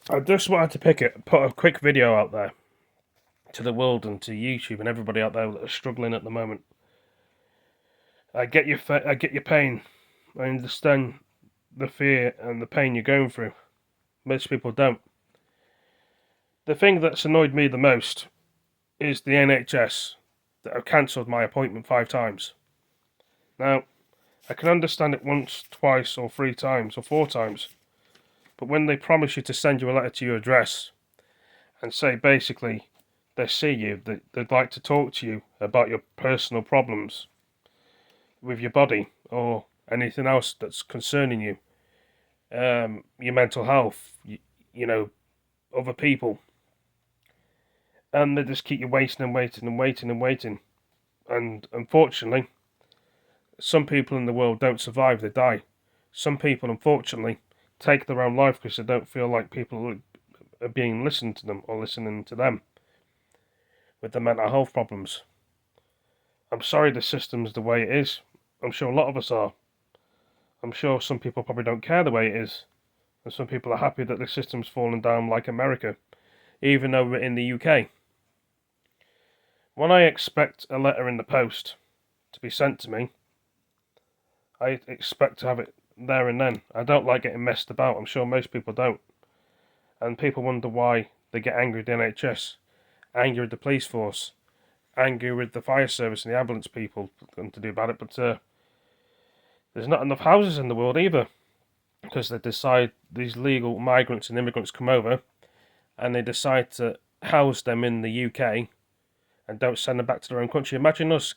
I just wanted to put a quick video out there to the world and to YouTube and everybody out there that are struggling at the moment. I get your pain. I understand the fear and the pain you're going through. Most people don't. The thing that's annoyed me the most is the NHS that have cancelled my appointment 5 times. Now, I can understand it once, twice, or 3 times, or 4 times, but when they promise you to send you a letter to your address and say basically they see you, they'd like to talk to you about your personal problems with your body or anything else that's concerning you, your mental health, you know, other people, and they just keep you waiting and waiting and waiting and waiting. And unfortunately, some people in the world don't survive, they die. Some people, unfortunately, take their own life because they don't feel like people are being listened to them or listening to them with their mental health problems. I'm sorry the system's the way it is. I'm sure a lot of us are. I'm sure some people probably don't care the way it is. And some people are happy that the system's fallen down like America, even though we're in the UK. When I expect a letter in the post to be sent to me, I expect to have it there and then. I don't like getting messed about. I'm sure most people don't. And people wonder why they get angry with the NHS, angry with the police force, angry with the fire service and the ambulance people to do about it. But there's not enough houses in the world either, because they decide these legal migrants and immigrants come over and they decide to house them in the UK and don't send them back to their own country. Imagine us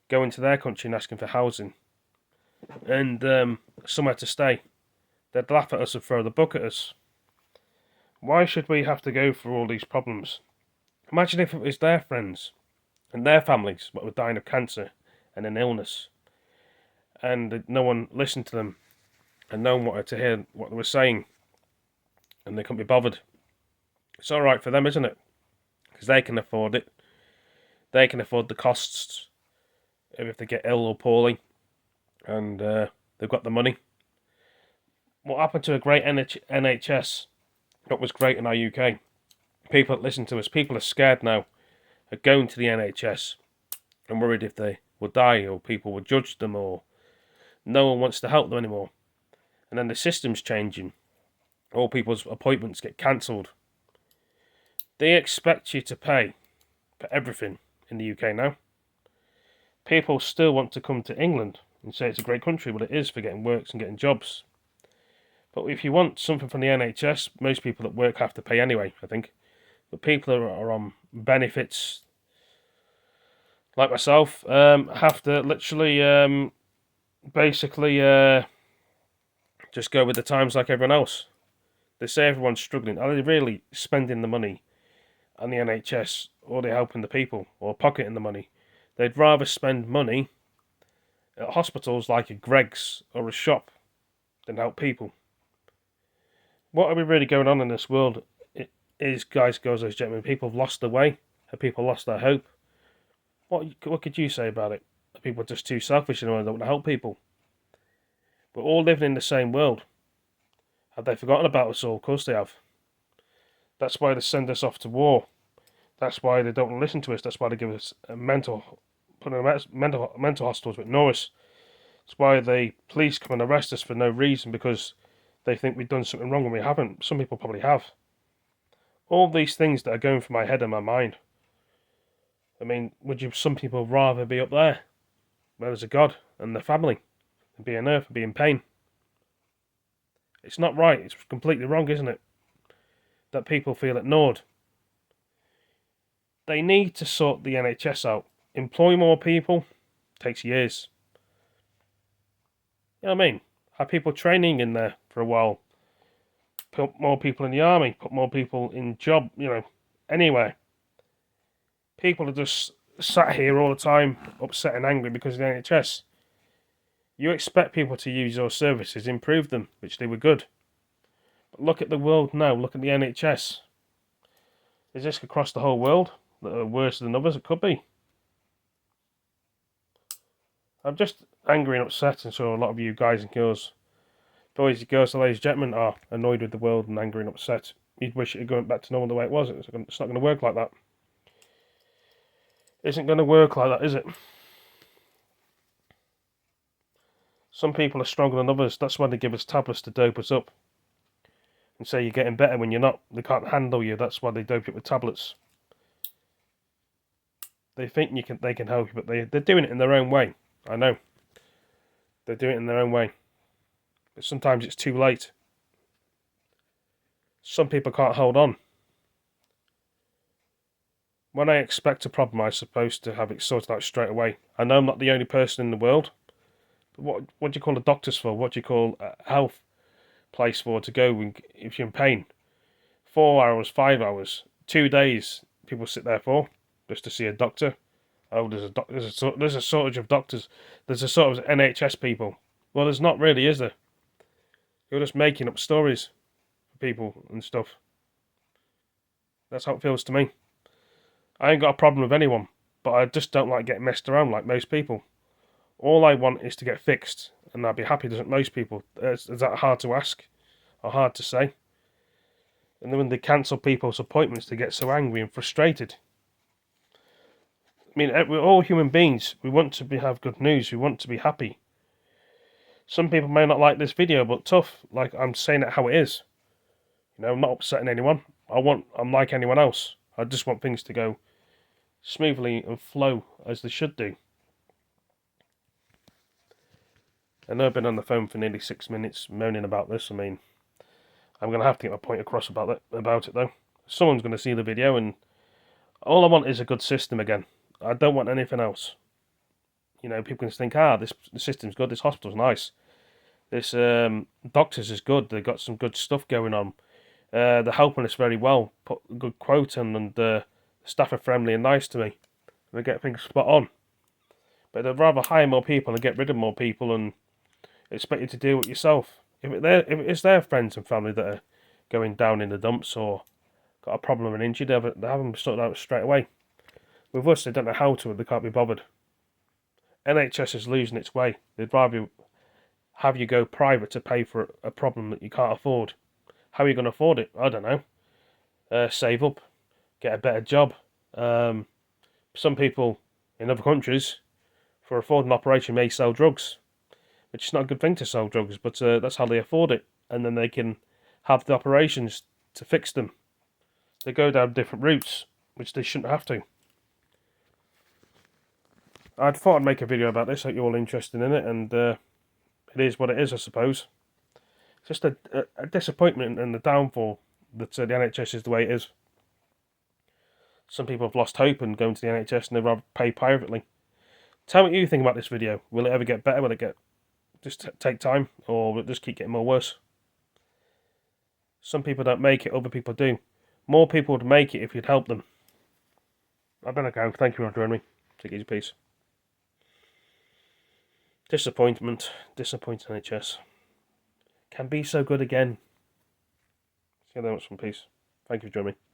going to their country and asking for housing and somewhere to stay. They'd laugh at us and throw the book at us. Why should we have to go through all these problems? Imagine if it was their friends and their families that were dying of cancer and an illness, and no one listened to them, and no one wanted to hear what they were saying, and they couldn't be bothered. It's all right for them, isn't it? Because they can afford it. They can afford the costs if they get ill or poorly, and they've got the money. What happened to a great NHS? What was great in our UK? People that listen to us, people are scared now of going to the NHS and worried if they will die or people will judge them or no one wants to help them anymore. And then the system's changing. All people's appointments get cancelled. They expect you to pay for everything in the UK now. People still want to come to England and say it's a great country. Well, it is for getting works and getting jobs. But if you want something from the NHS, most people at work have to pay anyway, I think. But people who are on benefits, like myself, have to literally basically just go with the times like everyone else. They say everyone's struggling. Are they really spending the money on the NHS, or are they helping the people, or pocketing the money? They'd rather spend money at hospitals like a Greggs or a shop than help people. What are we really going on in this world? It is, guys, girls, ladies, gentlemen, people have lost their way. Have people lost their hope? What could you say about it? Are people just too selfish and don't want to help people? We're all living in the same world. Have they forgotten about us all? Of course they have. That's why they send us off to war. That's why they don't listen to us. That's why they give us put in mental hospitals with ignore us. That's why the police come and arrest us for no reason, because they think we've done something wrong when we haven't. Some people probably have. All these things that are going through my head and my mind. I mean, some people rather be up there, where there's a God and their family, and be on earth and be in pain? It's not right. It's completely wrong, isn't it? That people feel ignored. They need to sort the NHS out. Employ more people. Takes years. You know what I mean? Have people training in there for a while. Put more people in the army. Put more people in job, anywhere. People are just sat here all the time, upset and angry because of the NHS. You expect people to use your services, improve them, which they were good. But look at the world now. Look at the NHS. Is this across the whole world that are worse than others? It could be. I'm just angry and upset, and so a lot of you guys and girls, boys and girls, ladies and gentlemen, are annoyed with the world and angry and upset. you'd wish it had gone back to normal the way it was. It's not going to work like that. It isn't going to work like that, is it? Some people are stronger than others. That's why they give us tablets to dope us up. And say you're getting better when you're not. They can't handle you. That's why they dope you with tablets. They think they can help you, but they're doing it in their own way. I know. They're doing it in their own way. But sometimes it's too late. Some people can't hold on. When I expect a problem, I'm supposed to have it sorted out straight away. I know I'm not the only person in the world. But what do you call the doctors for? What do you call a health place for to go if you're in pain? 4 hours, 5 hours, 2 days. People sit there for just to see a doctor. Oh, there's a shortage of doctors. There's a sort of NHS people. Well, there's not really, is there? You're just making up stories for people and stuff. That's how it feels to me. I ain't got a problem with anyone, but I just don't like getting messed around like most people. All I want is to get fixed, and I'd be happy, doesn't most people? Is that hard to ask? Or hard to say? And then when they cancel people's appointments, they get so angry and frustrated. I mean, we're all human beings. We want to have good news. We want to be happy. Some people may not like this video, but tough. Like, I'm saying it how it is. You know, I'm not upsetting anyone. I'm like anyone else. I just want things to go smoothly and flow as they should do. I know I've been on the phone for nearly 6 minutes moaning about this. I mean, I'm going to have to get my point across about it though. Someone's going to see the video, and all I want is a good system again. I don't want anything else. You know, people can think, the system's good, this hospital's nice. This doctors is good, they've got some good stuff going on. They're helping us very well, put a good quote in, and the staff are friendly and nice to me. They get things spot on. But they'd rather hire more people and get rid of more people and expect you to deal with it yourself. If it's their friends and family that are going down in the dumps or got a problem and injured, they have them sorted out straight away. With us, they don't know how to, they can't be bothered. NHS is losing its way. They'd rather have you go private to pay for a problem that you can't afford. How are you going to afford it? I don't know. Save up, get a better job. Some people in other countries, for affording an operation, may sell drugs, which is not a good thing to sell drugs, but that's how they afford it. And then they can have the operations to fix them. They go down different routes, which they shouldn't have to. I thought I'd make a video about this, hope you're all interested in it, and it is what it is, I suppose. It's just a disappointment and a downfall that the NHS is the way it is. Some people have lost hope and going to the NHS and they'd rather pay privately. Tell me what you think about this video. Will it ever get better? Will it just take time, or will it just keep getting more worse? Some people don't make it, other people do. More people would make it if you'd help them. I better go. Thank you for joining me. Take it easy, peace. Disappointing NHS. Can be so good again. See you later, some peace. Thank you for joining me.